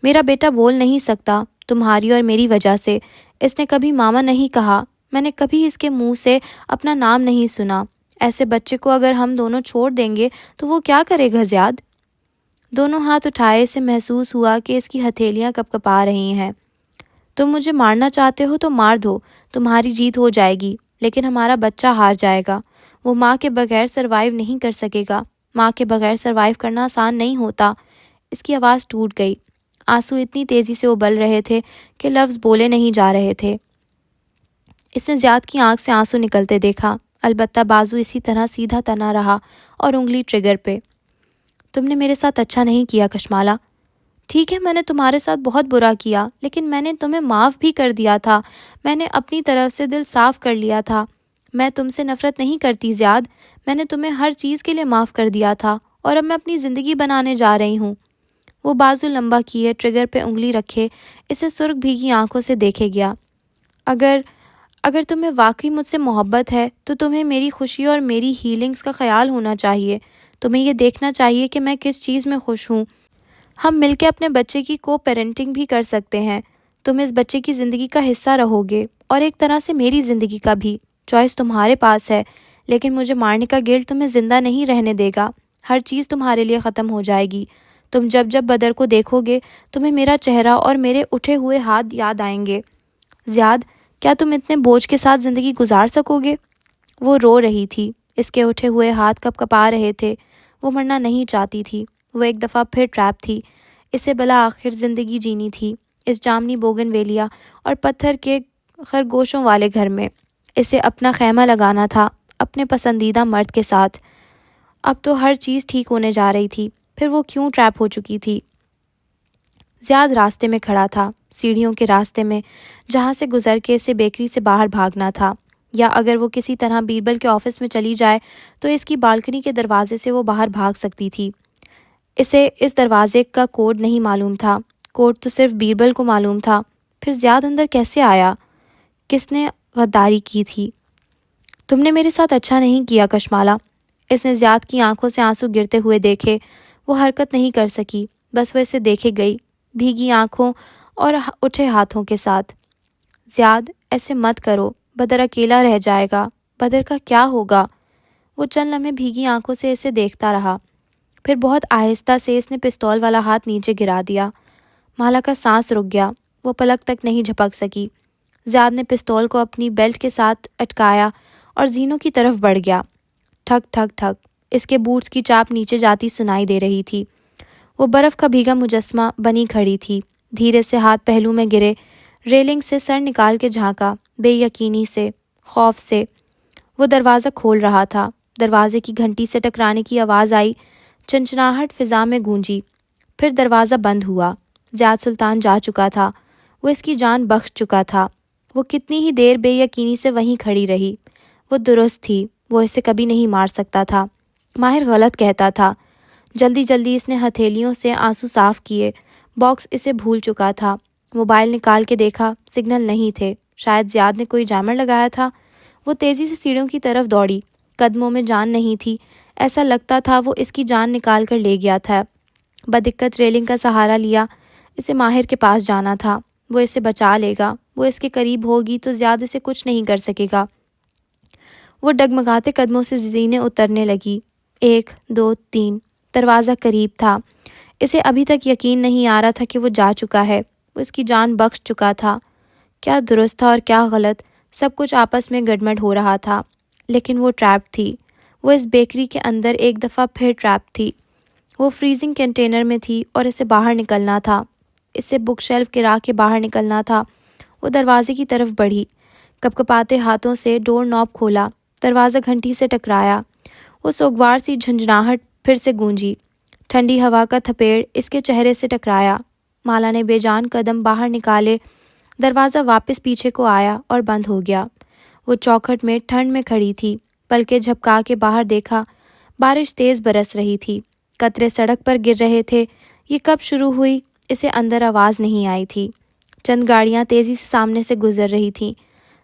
میرا بیٹا بول نہیں سکتا تمہاری اور میری وجہ سے۔ اس نے کبھی ماما نہیں کہا۔ میں نے کبھی اس کے منہ سے اپنا نام نہیں سنا۔ ایسے بچے کو اگر ہم دونوں چھوڑ دیں گے تو وہ کیا کرے گا زیاد؟ دونوں ہاتھ اٹھائے سے محسوس ہوا کہ اس کی ہتھیلیاں کپ کپا رہی ہیں۔ تم مجھے مارنا چاہتے ہو تو مار دو، تمہاری جیت ہو جائے گی، لیکن ہمارا بچہ ہار جائے گا۔ وہ ماں کے بغیر سروائیو نہیں کر سکے گا۔ ماں کے بغیر سروائیو کرنا آسان نہیں ہوتا۔ اس کی آواز ٹوٹ گئی۔ آنسو اتنی تیزی سے ابل رہے تھے کہ لفظ بولے نہیں جا رہے تھے۔ اس نے زیاد کی آنکھ سے آنسو نکلتے دیکھا، البتہ بازو اسی طرح سیدھا تنا رہا اور انگلی ٹریگر پہ۔ تم نے میرے ساتھ اچھا نہیں کیا کشمالا۔ ٹھیک ہے، میں نے تمہارے ساتھ بہت برا کیا، لیکن میں نے تمہیں معاف بھی کر دیا تھا۔ میں نے اپنی طرف سے دل صاف کر لیا تھا۔ میں تم سے نفرت نہیں کرتی زیاد۔ میں نے تمہیں ہر چیز کے لیے معاف کر دیا تھا اور اب میں اپنی زندگی بنانے جا رہی ہوں۔ وہ بازو لمبا کیے، ٹریگر پہ انگلی رکھے، اسے سرخ بھیگی آنکھوں سے دیکھے گیا۔ اگر تمہیں واقعی مجھ سے محبت ہے تو تمہیں میری خوشی اور میری ہیلنگز کا خیال ہونا چاہیے۔ تمہیں یہ دیکھنا چاہیے کہ میں کس چیز میں خوش ہوں۔ ہم مل کے اپنے بچے کی کو پیرنٹنگ بھی کر سکتے ہیں۔ تم اس بچے کی زندگی کا حصہ رہو گے اور ایک طرح سے میری زندگی کا بھی۔ چوائس تمہارے پاس ہے، لیکن مجھے مارنے کا گلٹ تمہیں زندہ نہیں رہنے دے گا۔ ہر چیز تمہارے لیے ختم ہو جائے گی۔ تم جب بدر کو دیکھو گے تمہیں میرا چہرہ اور میرے اٹھے ہوئے ہاتھ یاد آئیں گے۔ زیاد، کیا تم اتنے بوجھ کے ساتھ زندگی گزار سکو گے؟ وہ رو رہی تھی، اس کے اٹھے ہوئے ہاتھ کپ کپا رہے تھے۔ وہ مرنا نہیں چاہتی تھی، وہ ایک دفعہ پھر ٹریپ تھی۔ اسے بلا آخر زندگی جینی تھی اس جامنی بوگن ویلیا اور پتھر کے خرگوشوں والے گھر میں۔ اسے اپنا خیمہ لگانا تھا اپنے پسندیدہ مرد کے ساتھ۔ اب تو ہر چیز ٹھیک ہونے جا رہی تھی، پھر وہ کیوں ٹریپ ہو چکی تھی؟ زیاد راستے میں کھڑا تھا، سیڑھیوں کے راستے میں، جہاں سے گزر کے اسے بیکری سے باہر بھاگنا تھا، یا اگر وہ کسی طرح بیربل کے آفس میں چلی جائے تو اس کی بالکنی کے دروازے سے وہ باہر بھاگ سکتی تھی۔ اسے اس دروازے کا کوڈ نہیں معلوم تھا، کوڈ تو صرف بیربل کو معلوم تھا۔ پھر زیاد اندر کیسے آیا؟ کس نے غداری کی تھی؟ تم نے میرے ساتھ اچھا نہیں کیا کشمالا۔ اس نے زیاد کی آنکھوں سے آنسو گرتے ہوئے دیکھے۔ وہ حرکت نہیں کر سکی، بس وہ اسے دیکھے گئی، بھیگی آنکھوں اور اٹھے ہاتھوں کے ساتھ۔ زیاد، ایسے مت کرو، بدر اکیلا رہ جائے گا، بدر کا کیا ہوگا؟ وہ چند لمحے بھیگی آنکھوں سے اسے دیکھتا رہا، پھر بہت آہستہ سے اس نے پستول والا ہاتھ نیچے گرا دیا۔ مالا کا سانس رک گیا، وہ پلک تک نہیں جھپک سکی۔ زیاد نے پستول کو اپنی بیلٹ کے ساتھ اٹکایا اور زینوں کی طرف بڑھ گیا۔ ٹھک ٹھک ٹھک، اس کے بوٹس کی چاپ نیچے جاتی سنائی دے رہی تھی۔ وہ برف کا بھیگا مجسمہ بنی کھڑی تھی، دھیرے سے ہاتھ پہلو میں گرے، ریلنگ سے سر نکال کے جھانکا، بے یقینی سے، خوف سے۔ وہ دروازہ کھول رہا تھا، دروازے کی گھنٹی سے ٹکرانے کی آواز آئی، چنچناہٹ فضا میں گونجی، پھر دروازہ بند ہوا۔ زیاد سلطان جا چکا تھا، وہ اس کی جان بخش چکا تھا۔ وہ کتنی ہی دیر بے یقینی سے وہیں کھڑی رہی۔ وہ درست تھی، وہ اسے کبھی نہیں مار سکتا تھا۔ ماہر غلط کہتا تھا۔ جلدی جلدی اس نے ہتھیلیوں سے آنسو صاف کیے۔ باکس اسے بھول چکا تھا۔ موبائل نکال کے دیکھا، سگنل نہیں تھے، شاید زیاد نے کوئی جامر لگایا تھا۔ وہ تیزی سے سیڑھیوں کی طرف دوڑی، قدموں میں جان نہیں تھی، ایسا لگتا تھا وہ اس کی جان نکال کر لے گیا تھا۔ بدقت ریلنگ کا سہارا لیا، اسے ماہر کے پاس جانا تھا، وہ اسے بچا لے گا، وہ اس کے قریب ہوگی تو زیاد اسے کچھ نہیں کر سکے گا۔ وہ ڈگمگاتے قدموں سے زینے اترنے لگی، 1 2 3، دروازہ قریب تھا۔ اسے ابھی تک یقین نہیں آ رہا تھا کہ وہ جا چکا ہے، وہ اس کی جان بخش چکا تھا۔ کیا درست تھا اور کیا غلط، سب کچھ آپس میں گڈمڈ ہو رہا تھا۔ لیکن وہ ٹریپ تھی، وہ اس بیکری کے اندر ایک دفعہ پھر ٹریپ تھی۔ وہ فریزنگ کنٹینر میں تھی اور اسے باہر نکلنا تھا، اسے بک شیلف گرا کے باہر نکلنا تھا۔ وہ دروازے کی طرف بڑھی، کپکپاتے ہاتھوں سے ڈور نوب کھولا، دروازہ گھنٹی سے ٹکرایا۔ وہ سوگوار سی جھنجھناہٹ پھر سے گونجی، ٹھنڈی ہوا کا تھپیڑ اس کے چہرے سے ٹکرایا۔ مالا نے بے جان قدم باہر نکالے، دروازہ واپس پیچھے کو آیا اور بند ہو گیا۔ وہ چوکھٹ میں ٹھنڈ میں کھڑی تھی، پلکیں جھپکا کے باہر دیکھا، بارش تیز برس رہی تھی، قطرے سڑک پر گر رہے تھے۔ یہ کب شروع ہوئی؟ اسے اندر آواز نہیں آئی تھی۔ چند گاڑیاں تیزی سے سامنے سے گزر رہی تھیں۔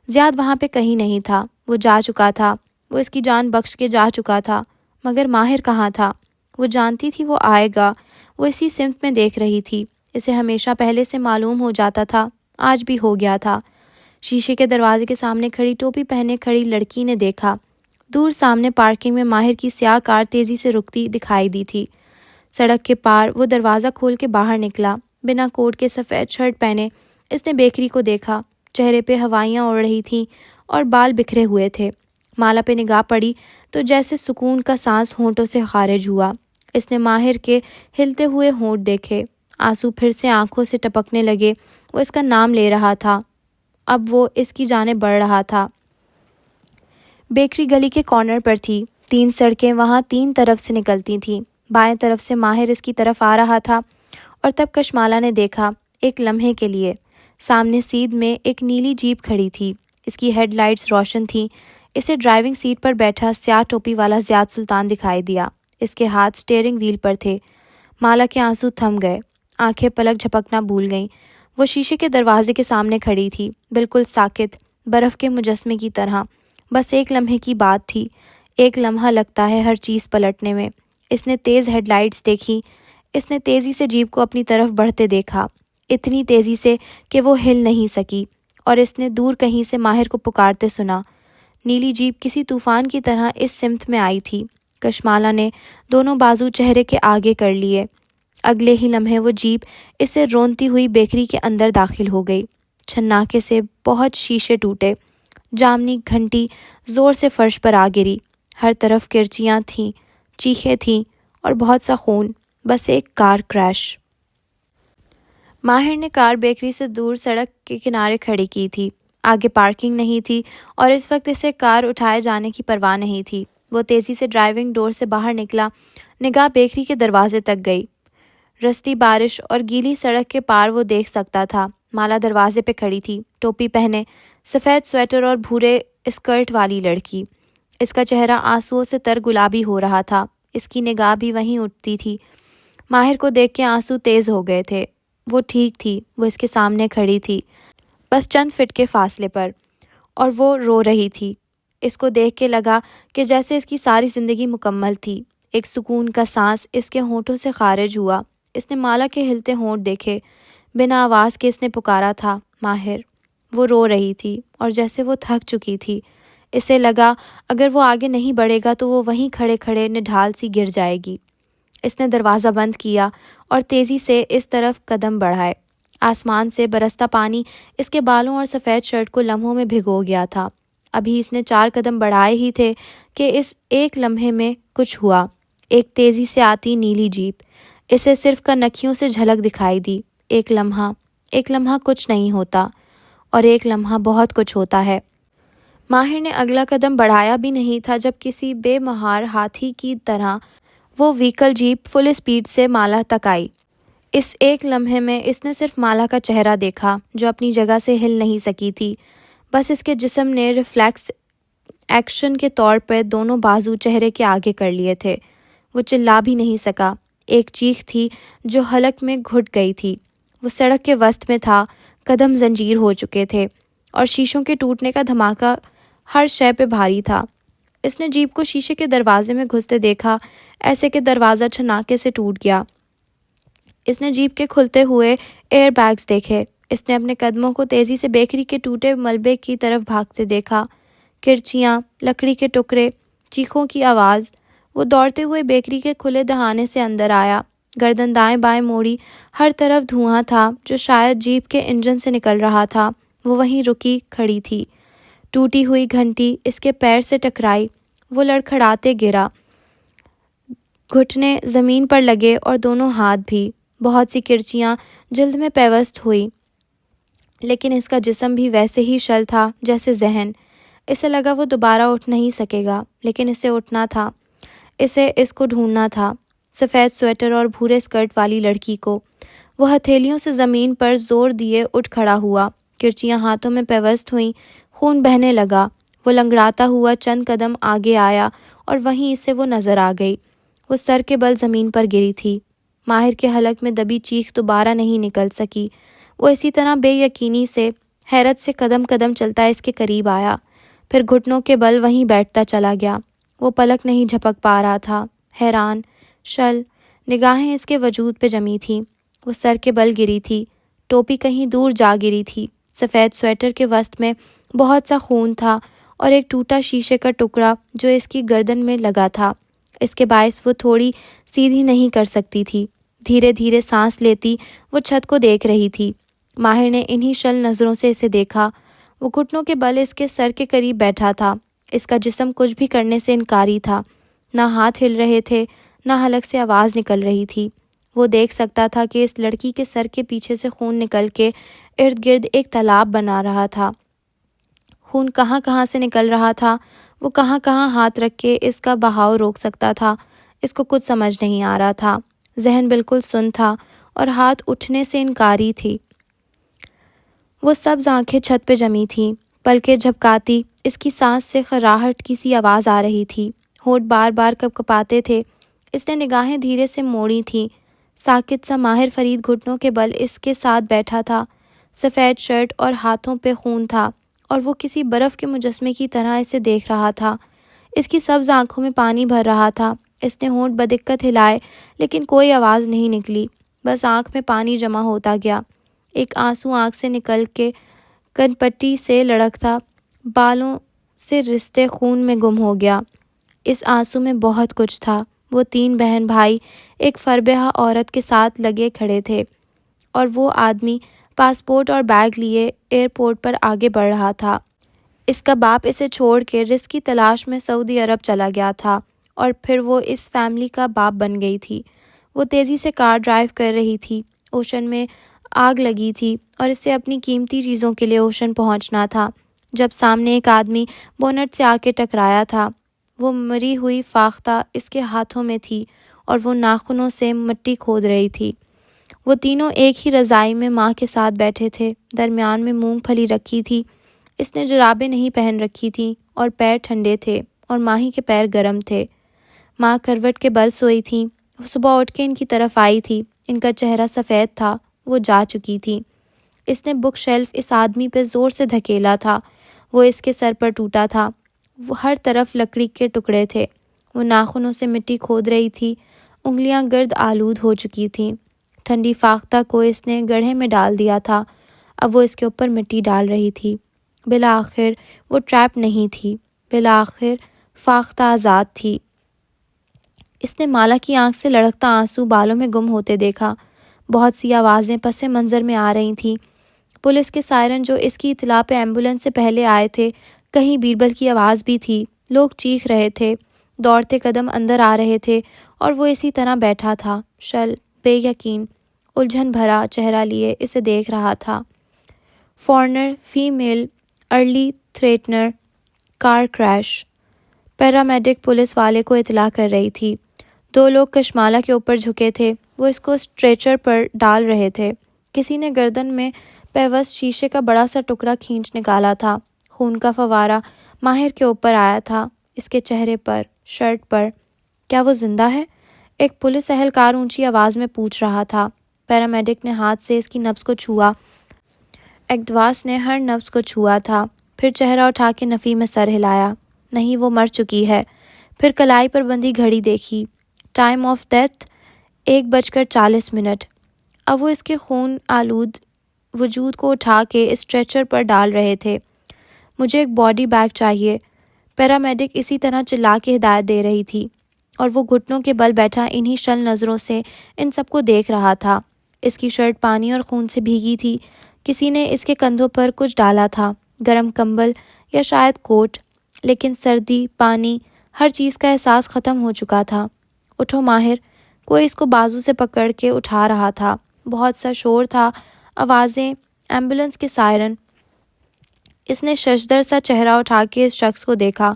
زیاد وہاں پہ کہیں نہیں تھا، وہ جا چکا تھا، وہ اس کی جان بخش کے جا چکا تھا۔ مگر ماہر کہاں تھا؟ وہ جانتی تھی وہ آئے گا، وہ اسی سمت میں دیکھ رہی تھی، اسے ہمیشہ پہلے سے معلوم ہو جاتا تھا، آج بھی ہو گیا تھا۔ شیشے کے دروازے کے سامنے کھڑی ٹوپی پہنے کھڑی لڑکی نے دیکھا، دور سامنے پارکنگ میں ماہر کی سیاہ کار تیزی سے رکتی دکھائی دی تھی۔ سڑک کے پار وہ دروازہ کھول کے باہر نکلا، بنا کوٹ کے سفید شرٹ پہنے۔ اس نے بیکری کو دیکھا، چہرے پہ ہوائیاں اڑ رہی تھیں اور بال بکھرے ہوئے تھے۔ مالا پہ نگاہ پڑی تو جیسے سکون کا سانس ہونٹوں سے خارج ہوا۔ اس نے ماہر کے ہلتے ہوئے ہونٹ دیکھے، آنسو پھر سے آنکھوں سے ٹپکنے لگے۔ وہ اس کا نام لے رہا تھا، اب وہ اس کی جانب بڑھ رہا تھا۔ بیکری گلی کے کارنر پر تھی، 3 سڑکیں وہاں 3 طرف سے نکلتی تھیں۔ بائیں طرف سے ماہر اس کی طرف آ رہا تھا، اور تب کشمالا نے دیکھا، ایک لمحے کے لیے، سامنے سیدھ میں ایک نیلی جیپ کھڑی تھی، اس کی ہیڈ لائٹس روشن تھیں۔ اسے ڈرائیونگ سیٹ پر بیٹھا سیاہ ٹوپی والا زیاد سلطان دکھائی دیا، اس کے ہاتھ سٹیئرنگ وہیل پر تھے۔ مالا کے آنسو تھم گئے، آنکھیں پلک جھپکنا بھول گئیں۔ وہ شیشے کے دروازے کے سامنے کھڑی تھی، بالکل ساکت، برف کے مجسمے کی طرح۔ بس ایک لمحے کی بات تھی، ایک لمحہ لگتا ہے ہر چیز پلٹنے میں۔ اس نے تیز ہیڈ لائٹس دیکھی، اس نے تیزی سے جیپ کو اپنی طرف بڑھتے دیکھا، اتنی تیزی سے کہ وہ ہل نہیں سکی، اور اس نے دور کہیں سے ماہر کو پکارتے سنا۔ نیلی جیپ کسی طوفان کی طرح اس سمت میں آئی تھی۔ کشمالا نے دونوں بازو چہرے کے آگے کر لیے۔ اگلے ہی لمحے وہ جیپ اسے رونتی ہوئی بیکری کے اندر داخل ہو گئی۔ چھناکے سے بہت شیشے ٹوٹے، جامنی گھنٹی زور سے فرش پر آ گری، ہر طرف کرچیاں تھیں، چیخیں تھیں اور بہت سا خون، بس ایک کار کریش۔ ماہر نے کار بیکری سے دور سڑک کے کنارے کھڑی کی تھی، آگے پارکنگ نہیں تھی اور اس وقت اسے کار اٹھائے جانے کی پرواہ نہیں تھی۔ وہ تیزی سے ڈرائیونگ ڈور سے باہر نکلا، نگاہ بیکری کے دروازے تک گئی۔ رستی بارش اور گیلی سڑک کے پار وہ دیکھ سکتا تھا۔ مالا دروازے پہ کھڑی تھی، ٹوپی پہنے، سفید سویٹر اور بھورے اسکرٹ والی لڑکی۔ اس کا چہرہ آنسوؤں سے تر گلابی ہو رہا تھا، اس کی نگاہ بھی وہیں اٹھتی تھی۔ ماہر کو دیکھ کے آنسو تیز ہو گئے تھے۔ وہ ٹھیک تھی، وہ اس کے سامنے کھڑی تھی، بس چند فٹ کے فاصلے پر، اور وہ رو رہی تھی۔ اس کو دیکھ کے لگا کہ جیسے اس کی ساری زندگی مکمل تھی۔ ایک سکون کا سانس اس کے ہونٹوں سے خارج ہوا۔ اس نے مالا کے ہلتے ہونٹ دیکھے، بنا آواز کے اس نے پکارا تھا، ماہر۔ وہ رو رہی تھی اور جیسے وہ تھک چکی تھی۔ اسے لگا اگر وہ آگے نہیں بڑھے گا تو وہ وہیں کھڑے کھڑے نڈھال سی گر جائے گی۔ اس نے دروازہ بند کیا اور تیزی سے اس طرف قدم بڑھائے۔ آسمان سے برستا پانی اس کے بالوں اور سفید شرٹ کو لمحوں میں بھگو گیا تھا۔ ابھی اس نے 4 قدم بڑھائے ہی تھے کہ اس ایک لمحے میں کچھ ہوا۔ ایک تیزی سے آتی نیلی جیپ اسے صرف کنکھیوں سے جھلک دکھائی دی۔ ایک لمحہ کچھ نہیں ہوتا، اور ایک لمحہ بہت کچھ ہوتا ہے۔ ماہر نے اگلا قدم بڑھایا بھی نہیں تھا جب کسی بے مہار ہاتھی کی طرح وہ وہیکل جیپ فل اسپیڈ سے مالا تک آئی۔ اس ایک لمحے میں اس نے صرف مالا کا چہرہ دیکھا جو اپنی جگہ سے ہل نہیں سکی تھی، بس اس کے جسم نے ریفلیکس ایکشن کے طور پہ دونوں بازو چہرے کے آگے کر لیے تھے۔ وہ چلا بھی نہیں سکا۔ ایک چیخ تھی جو حلق میں گھٹ گئی تھی۔ وہ سڑک کے وسط میں تھا، قدم زنجیر ہو چکے تھے اور شیشوں کے ٹوٹنے کا دھماکہ ہر شے پہ بھاری تھا۔ اس نے جیپ کو شیشے کے دروازے میں گھستے دیکھا، ایسے کہ دروازہ چھناکے سے ٹوٹ گیا۔ اس نے جیپ کے کھلتے ہوئے ایئر بیگز دیکھے۔ اس نے اپنے قدموں کو تیزی سے بیکری کے ٹوٹے ملبے کی طرف بھاگتے دیکھا۔ کرچیاں، لکڑی کے ٹکڑے، چیخوں کی آواز۔ وہ دوڑتے ہوئے بیکری کے کھلے دہانے سے اندر آیا، گردن دائیں بائیں موڑی، ہر طرف دھواں تھا جو شاید جیپ کے انجن سے نکل رہا تھا۔ وہ وہیں رکی کھڑی تھی۔ ٹوٹی ہوئی گھنٹی اس کے پیر سے ٹکرائی، وہ لڑکھڑاتے گرا، گھٹنے زمین پر لگے اور دونوں ہاتھ بھی۔ بہت سی کرچیاں جلد میں پیوست ہوئی، لیکن اس کا جسم بھی ویسے ہی شل تھا جیسے ذہن۔ اسے لگا وہ دوبارہ اٹھ نہیں سکے گا، لیکن اسے اٹھنا تھا۔ اسے اس کو ڈھونڈنا تھا، سفید سویٹر اور بھورے اسکرٹ والی لڑکی کو۔ وہ ہتھیلیوں سے زمین پر زور دیے اٹھ کھڑا ہوا، کرچیاں ہاتھوں میں پیوست ہوئیں، خون بہنے لگا۔ وہ لنگڑاتا ہوا چند قدم آگے آیا اور وہیں اسے وہ نظر آ گئی۔ وہ سر کے بل زمین پر گری تھی۔ ماہر کے حلق میں دبی چیخ دوبارہ نہیں نکل سکی۔ وہ اسی طرح بے یقینی سے، حیرت سے قدم قدم چلتا اس کے قریب آیا، پھر گھٹنوں کے بل وہیں بیٹھتا چلا گیا۔ وہ پلک نہیں جھپک پا رہا تھا، حیران، شل، نگاہیں اس کے وجود پہ جمی تھیں۔ وہ سر کے بل گری تھی، ٹوپی کہیں دور جا گری تھی، سفید سویٹر کے وسط میں بہت سا خون تھا اور ایک ٹوٹا شیشے کا ٹکڑا جو اس کی گردن میں لگا تھا۔ اس کے باعث وہ تھوڑی سیدھی نہیں کر سکتی تھی۔ دھیرے دھیرے سانس لیتی وہ چھت کو دیکھ رہی تھی۔ ماہر نے انہی شل نظروں سے اسے دیکھا۔ وہ گھٹنوں کے بل اس کے سر کے قریب بیٹھا تھا۔ اس کا جسم کچھ بھی کرنے سے انکاری تھا، نہ ہاتھ ہل رہے تھے، نہ حلق سے آواز نکل رہی تھی۔ وہ دیکھ سکتا تھا کہ اس لڑکی کے سر کے پیچھے سے خون نکل کے ارد گرد ایک تالاب بنا رہا تھا۔ خون کہاں کہاں سے نکل رہا تھا، وہ کہاں کہاں ہاتھ رکھ کے اس کا بہاؤ روک سکتا تھا، اس کو کچھ سمجھ نہیں آ رہا تھا۔ ذہن بالکل سن تھا اور ہاتھ اٹھنے سے انکاری تھی۔ وہ سبز آنکھیں چھت پہ جمی تھیں، پلکیں جھپکاتی اس کی سانس سے خراہٹ کی سی آواز آ رہی تھی، ہونٹ بار بار کپکپاتے تھے۔ اس نے نگاہیں دھیرے سے موڑی تھیں۔ ساکت سا ماہر فرید گھٹنوں کے بل اس کے ساتھ بیٹھا تھا، سفید شرٹ اور ہاتھوں پہ خون تھا، اور وہ کسی برف کے مجسمے کی طرح اسے دیکھ رہا تھا۔ اس کی سبز آنکھوں میں پانی بھر رہا تھا۔ اس نے ہونٹ بدقت ہلائے لیکن کوئی آواز نہیں نکلی، بس آنکھ میں پانی جمع ہوتا گیا۔ ایک آنسو آنکھ سے نکل کے کن پٹی سے لڑکتا بالوں سے رستے خون میں گم ہو گیا۔ اس آنسو میں بہت کچھ تھا۔ وہ 3 بہن بھائی ایک فربیہ عورت کے ساتھ لگے کھڑے تھے، اور وہ آدمی پاسپورٹ اور بیگ لیے ایئرپورٹ پر آگے بڑھ رہا تھا۔ اس کا باپ اسے چھوڑ کے رزق کی تلاش میں سعودی عرب چلا گیا تھا اور پھر وہ اس فیملی کا باپ بن گئی تھی۔ وہ تیزی سے کار ڈرائیو کر رہی تھی۔ اوشن میں آگ لگی تھی اور اسے اپنی قیمتی چیزوں کے لیے اوشن پہنچنا تھا جب سامنے ایک آدمی بونٹ سے آ کے ٹکرایا تھا۔ وہ مری ہوئی فاختہ اس کے ہاتھوں میں تھی اور وہ ناخنوں سے مٹی کھود رہی تھی۔ وہ تینوں ایک ہی رضائی میں ماں کے ساتھ بیٹھے تھے، درمیان میں مونگ پھلی رکھی تھی۔ اس نے جرابیں نہیں پہن رکھی تھیں اور پیر ٹھنڈے تھے اور ماہی کے پیر گرم تھے۔ ماں کروٹ کے بل سوئی تھیں۔ وہ صبح اٹھ کے ان کی طرف آئی تھی۔ ان کا چہرہ سفید تھا، وہ جا چکی تھی۔ اس نے بک شیلف اس آدمی پہ زور سے دھکیلا تھا۔ وہ اس کے سر پر ٹوٹا تھا۔ وہ ہر طرف لکڑی کے ٹکڑے تھے۔ وہ ناخنوں سے مٹی کھود رہی تھی۔ انگلیاں گرد آلود ہو چکی تھیں۔ ٹھنڈی فاختہ کو اس نے گڑھے میں ڈال دیا تھا۔ اب وہ اس کے اوپر مٹی ڈال رہی تھی۔ بالآخر وہ ٹریپ نہیں تھی۔ بالآخر فاختہ آزاد تھی۔ اس نے مالا کی آنکھ سے لڑکتا آنسو بالوں میں گم ہوتے دیکھا۔ بہت سی آوازیں پس منظر میں آ رہی تھیں۔ پولیس کے سائرن جو اس کی اطلاع پہ ایمبولینس سے پہلے آئے تھے، کہیں بیربل کی آواز بھی تھی۔ لوگ چیخ رہے تھے، دوڑتے قدم اندر آ رہے تھے اور وہ اسی طرح بیٹھا تھا، شل، بے یقین، الجھن بھرا چہرہ لیے اسے دیکھ رہا تھا۔ فورنر، فیمیل، ارلی تھریٹنر، کار کریش۔ پیرامیڈک پولیس والے کو اطلاع کر رہی تھی۔ 2 لوگ کشمالہ کے اوپر جھکے تھے۔ وہ اس کو اسٹریچر پر ڈال رہے تھے۔ کسی نے گردن میں پیوست شیشے کا بڑا سا ٹکڑا کھینچ نکالا تھا۔ خون کا فوارہ ماہر کے اوپر آیا تھا، اس کے چہرے پر، شرٹ پر۔ کیا وہ زندہ ہے؟ ایک پولیس اہلکار اونچی آواز میں پوچھ رہا تھا۔ پیرامیڈک نے ہاتھ سے اس کی نبض کو چھوا۔ ایکدواس نے ہر نبض کو چھوا تھا، پھر چہرہ اٹھا کے نفی میں سر ہلایا۔ نہیں، وہ مر چکی ہے۔ پھر کلائی پر بندھی گھڑی دیکھی۔ Time of death 1:40۔ اب وہ اس کے خون آلود وجود کو اٹھا کے اسٹریچر پر ڈال رہے تھے۔ مجھے ایک باڈی بیگ چاہیے، پیرامیڈک اسی طرح چلا کے ہدایت دے رہی تھی، اور وہ گھٹنوں کے بل بیٹھا انہی شل نظروں سے ان سب کو دیکھ رہا تھا۔ اس کی شرٹ پانی اور خون سے بھیگی تھی۔ کسی نے اس کے کندھوں پر کچھ ڈالا تھا، گرم کمبل یا شاید کوٹ، لیکن سردی، پانی، ہر چیز کا احساس ختم ہو چکا تھا۔ اٹھو ماہر، کوئی اس کو بازو سے پکڑ کے اٹھا رہا تھا۔ بہت سا شور تھا، آوازیں، ایمبولینس کے سائرن۔ اس نے ششدر سا چہرہ اٹھا کے اس شخص کو دیکھا،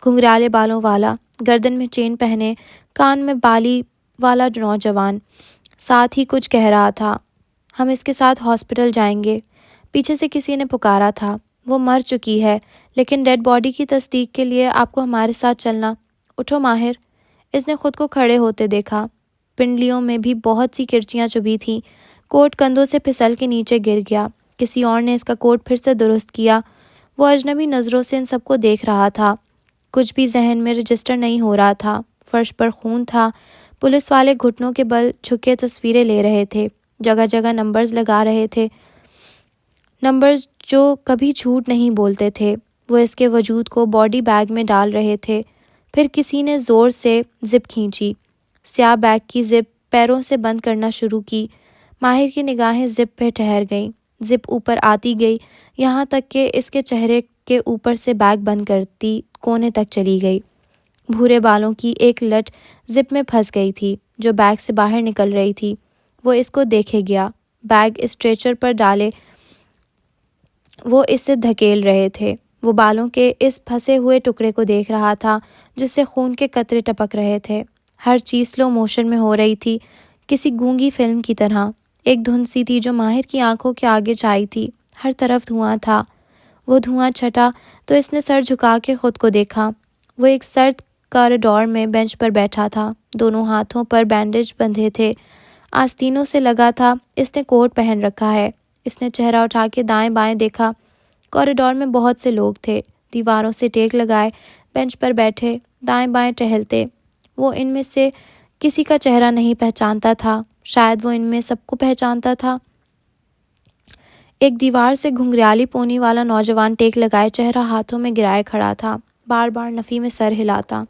گھنگریالے بالوں والا، گردن میں چین پہنے، کان میں بالی والا نوجوان، ساتھ ہی کچھ کہہ رہا تھا۔ ہم اس کے ساتھ ہاسپٹل جائیں گے، پیچھے سے کسی نے پکارا تھا۔ وہ مر چکی ہے، لیکن ڈیڈ باڈی کی تصدیق کے لیے آپ کو ہمارے ساتھ چلنا۔ اٹھو ماہر۔ اس نے خود کو کھڑے ہوتے دیکھا۔ پنڈلیوں میں بھی بہت سی کرچیاں چبھی تھیں۔ کوٹ کندھوں سے پھسل کے نیچے گر گیا۔ کسی اور نے اس کا کوٹ پھر سے درست کیا۔ وہ اجنبی نظروں سے ان سب کو دیکھ رہا تھا۔ کچھ بھی ذہن میں رجسٹر نہیں ہو رہا تھا۔ فرش پر خون تھا۔ پولیس والے گھٹنوں کے بل جھکے تصویریں لے رہے تھے، جگہ جگہ نمبرز لگا رہے تھے، نمبرز جو کبھی جھوٹ نہیں بولتے تھے۔ وہ اس کے وجود کو باڈی بیگ میں ڈال رہے تھے۔ پھر کسی نے زور سے زپ کھینچی۔ سیاہ بیگ کی زپ پیروں سے بند کرنا شروع کی۔ ماہر کی نگاہیں زپ پہ ٹھہر گئیں۔ زپ اوپر آتی گئی، یہاں تک کہ اس کے چہرے کے اوپر سے بیگ بند کرتی کونے تک چلی گئی۔ بھورے بالوں کی ایک لٹ زپ میں پھنس گئی تھی جو بیگ سے باہر نکل رہی تھی۔ وہ اس کو دیکھے گیا۔ بیگ اسٹریچر پر ڈالے وہ اس سے دھکیل رہے تھے۔ وہ بالوں کے اس پھنسے ہوئے ٹکڑے کو دیکھ رہا تھا جس سے خون کے قطرے ٹپک رہے تھے۔ ہر چیز سلو موشن میں ہو رہی تھی، کسی گونگی فلم کی طرح۔ ایک دھند سی تھی جو ماہر کی آنکھوں کے آگے چھائی تھی۔ ہر طرف دھواں تھا۔ وہ دھواں چھٹا تو اس نے سر جھکا کے خود کو دیکھا۔ وہ ایک سرد کاریڈور میں بینچ پر بیٹھا تھا۔ دونوں ہاتھوں پر بینڈیج بندھے تھے، آستینوں سے لگا تھا۔ اس نے کوٹ پہن رکھا ہے۔ اس نے چہرہ اٹھا کے دائیں بائیں دیکھا۔ کوریڈور میں بہت سے لوگ تھے، دیواروں سے ٹیک لگائے، بینچ پر بیٹھے، دائیں بائیں ٹہلتے۔ وہ ان میں سے کسی کا چہرہ نہیں پہچانتا تھا، شاید وہ ان میں سب کو پہچانتا تھا۔ ایک دیوار سے گھنگریالی پونی والا نوجوان ٹیک لگائے چہرہ ہاتھوں میں گرائے کھڑا تھا، بار بار نفی میں سر ہلاتا۔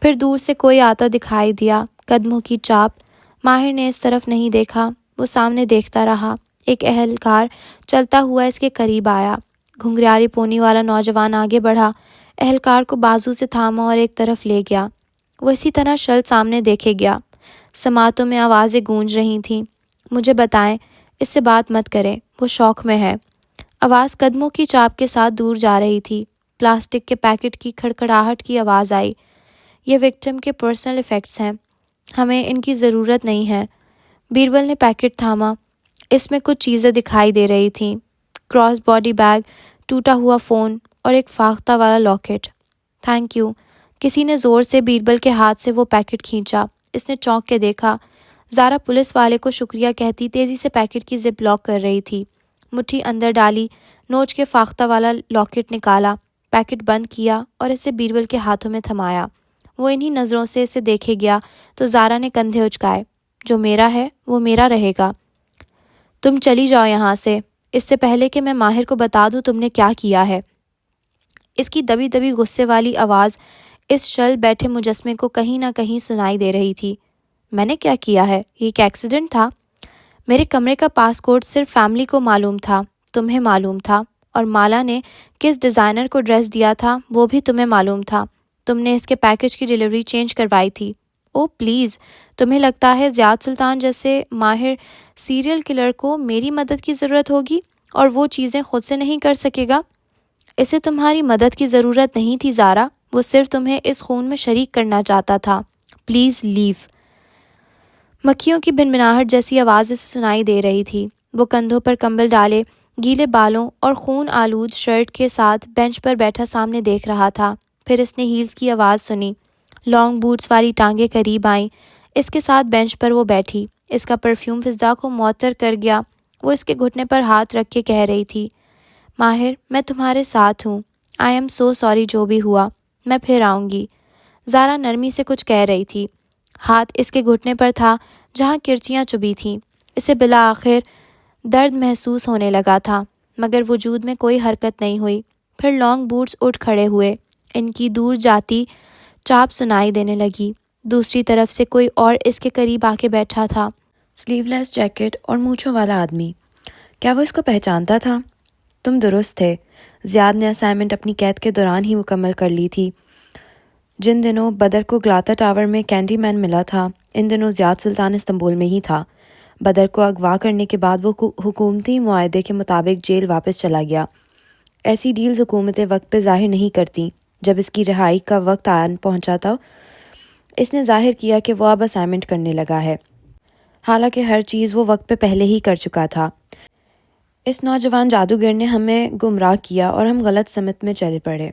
پھر دور سے کوئی آتا دکھائی دیا، قدموں کی چاپ۔ ماہر نے اس طرف نہیں دیکھا، وہ سامنے دیکھتا رہا۔ ایک اہلکار چلتا ہوا اس کے قریب آیا۔ گھنگریالی پونی والا نوجوان آگے بڑھا، اہلکار کو بازو سے تھاما اور ایک طرف لے گیا۔ وہ اسی طرح شل سامنے دیکھے گیا۔ سماعتوں میں آوازیں گونج رہی تھیں، مجھے بتائیں، اس سے بات مت کریں، وہ شوق میں ہے۔ آواز قدموں کی چاپ کے ساتھ دور جا رہی تھی۔ پلاسٹک کے پیکٹ کی کھڑکھڑاہٹ کی آواز آئی۔ یہ وکٹم کے پرسنل ایفیکٹس ہیں، ہمیں ان کی ضرورت نہیں ہے۔ بیربل نے پیکٹ تھاما۔ اس میں کچھ چیزیں دکھائی دے رہی تھیں، کراس باڈی بیگ، ٹوٹا ہوا فون اور ایک فاختہ والا لاکٹ۔ Thank you. کسی نے زور سے بیربل کے ہاتھ سے وہ پیکٹ کھینچا۔ اس نے چونک کے دیکھا۔ زارا پولیس والے کو شکریہ کہتی تیزی سے پیکٹ کی زپ لاک کر رہی تھی۔ مٹھی اندر ڈالی، نوچ کے فاختہ والا لاکٹ نکالا، پیکٹ بند کیا اور اسے بیربل کے ہاتھوں میں تھمایا۔ وہ انہی نظروں سے اسے دیکھے گیا تو زارا نے کندھے اچکائے۔ جو میرا ہے وہ میرا رہے گا۔ تم چلی جاؤ یہاں سے، اس سے پہلے کہ میں ماہر کو بتا دوں تم نے کیا کیا ہے۔ اس کی دبی دبی غصے والی آواز اس شل بیٹھے مجسمے کو کہیں نہ کہیں سنائی دے رہی تھی۔ میں نے کیا کیا ہے؟ یہ ایک ایکسیڈنٹ تھا۔ میرے کمرے کا پاس کوڈ صرف فیملی کو معلوم تھا، تمہیں معلوم تھا، اور مالا نے کس ڈیزائنر کو ڈریس دیا تھا وہ بھی تمہیں معلوم تھا۔ تم نے اس کے پیکج کی ڈیلیوری چینج کروائی تھی۔ او پلیز، تمہیں لگتا ہے زیاد سلطان جیسے ماہر سیریل کلر کو میری مدد کی ضرورت ہوگی اور وہ چیزیں خود سے نہیں کر سکے گا؟ اسے تمہاری مدد کی ضرورت نہیں تھی زارا، وہ صرف تمہیں اس خون میں شریک کرنا چاہتا تھا۔ Please leave. مکھیوں کی بنبناہٹ جیسی آواز اسے سنائی دے رہی تھی۔ وہ کندھوں پر کمبل ڈالے، گیلے بالوں اور خون آلود شرٹ کے ساتھ بینچ پر بیٹھا سامنے دیکھ رہا تھا۔ پھر اس نے ہیلز کی آواز سنی، لانگ بوٹس والی ٹانگیں قریب آئیں، اس کے ساتھ بینچ پر وہ بیٹھی۔ اس کا پرفیوم فضا کو معطر کر گیا۔ وہ اس کے گھٹنے پر ہاتھ رکھ کے کہہ رہی تھی، ماہر میں تمہارے ساتھ ہوں، آئی ایم سو سوری جو بھی ہوا، میں پھر آؤں گی۔ زارا نرمی سے کچھ کہہ رہی تھی، ہاتھ اس کے گھٹنے پر تھا جہاں کرچیاں چبھی تھیں۔ اسے بالآخر درد محسوس ہونے لگا تھا، مگر وجود میں کوئی حرکت نہیں ہوئی۔ پھر لانگ بوٹس اٹھ کھڑے ہوئے، ان کی دور جاتی چاپ سنائی دینے لگی۔ دوسری طرف سے کوئی اور اس کے قریب آ کے بیٹھا تھا، سلیو لیس جیکٹ اور مونچھوں والا آدمی۔ کیا وہ اس کو پہچانتا تھا؟ تم درست تھے، زیاد نے اسائنمنٹ اپنی قید کے دوران ہی مکمل کر لی تھی۔ جن دنوں بدر کو گلاتا ٹاور میں کینڈی مین ملا تھا، ان دنوں زیاد سلطان استنبول میں ہی تھا۔ بدر کو اغوا کرنے کے بعد وہ حکومتی معاہدے کے مطابق جیل واپس چلا گیا۔ ایسی ڈیلز حکومتیں وقت پہ ظاہر نہیں کرتیں۔ جب اس کی رہائی کا وقت آن پہنچا تھا، اس نے ظاہر کیا کہ وہ اب اسائنمنٹ کرنے لگا ہے، حالانکہ ہر چیز وہ وقت پہ پہلے ہی کر چکا تھا۔ اس نوجوان جادوگر نے ہمیں گمراہ کیا اور ہم غلط سمت میں چل پڑے۔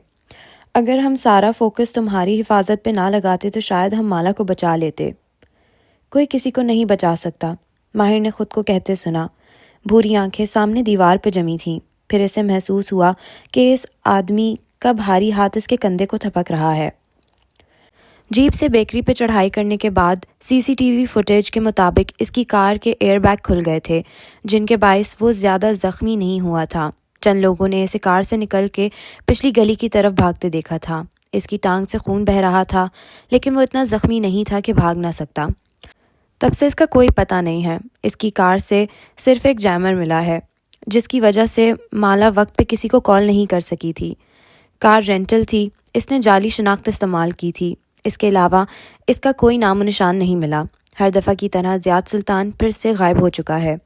اگر ہم سارا فوکس تمہاری حفاظت پہ نہ لگاتے تو شاید ہم مالا کو بچا لیتے۔ کوئی کسی کو نہیں بچا سکتا، ماہر نے خود کو کہتے سنا۔ بھوری آنکھیں سامنے دیوار پہ جمی تھیں۔ پھر اسے محسوس ہوا کہ اس آدمی کا بھاری ہاتھ اس کے کندھے کو تھپک رہا ہے۔ جیپ سے بیکری پہ چڑھائی کرنے کے بعد سی سی ٹی وی فوٹیج کے مطابق اس کی کار کے ایئر بیگ کھل گئے تھے، جن کے باعث وہ زیادہ زخمی نہیں ہوا تھا۔ چند لوگوں نے اسے کار سے نکل کے پچھلی گلی کی طرف بھاگتے دیکھا تھا۔ اس کی ٹانگ سے خون بہہ رہا تھا، لیکن وہ اتنا زخمی نہیں تھا کہ بھاگ نہ سکتا۔ تب سے اس کا کوئی پتہ نہیں ہے۔ اس کی کار سے صرف ایک جیمر ملا ہے، جس کی وجہ سے مالا وقت پہ کسی کو کال نہیں کر سکی تھی۔ کار رینٹل تھی، اس نے جعلی شناخت استعمال کی تھی۔ اس کے علاوہ اس کا کوئی نام و نشان نہیں ملا۔ ہر دفعہ کی طرح زیاد سلطان پھر سے غائب ہو چکا ہے۔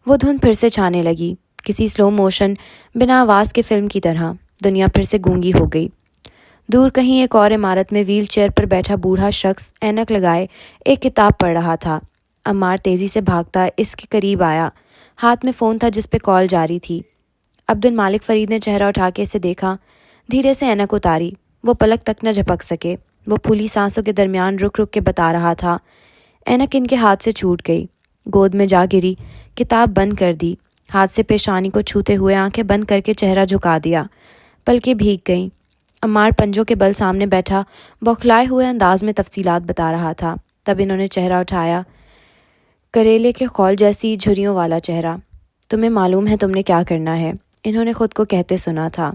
وہ دھند پھر سے چھانے لگی، کسی سلو موشن بنا آواز کے فلم کی طرح۔ دنیا پھر سے گونگی ہو گئی۔ دور کہیں ایک اور عمارت میں ویل چیئر پر بیٹھا بوڑھا شخص اینک لگائے ایک کتاب پڑھ رہا تھا۔ عمار تیزی سے بھاگتا اس کے قریب آیا۔ ہاتھ میں فون تھا جس پہ کال جاری تھی۔ عبد المالک فرید نے چہرہ اٹھا کے اسے دیکھا، دھیرے سے اینک اتاری۔ وہ پلک تک نہ جھپک سکے۔ وہ پھولی سانسوں کے درمیان رک رک کے بتا رہا تھا۔ اینک ان کے ہاتھ سے چھوٹ گئی، گود میں جا گری، کتاب بند کر دی، ہاتھ سے پیشانی کو چھوتے ہوئے آنکھیں بند کر کے چہرہ جھکا دیا۔ پلکیں بھیگ گئیں۔ عمار پنجوں کے بل سامنے بیٹھا بوکھلائے ہوئے انداز میں تفصیلات بتا رہا تھا۔ تب انہوں نے چہرہ اٹھایا، کریلے کے خول جیسی جھریوں والا چہرہ۔ تمہیں معلوم ہے تم نے کیا کرنا ہے، انہوں نے خود کو کہتے سنا تھا۔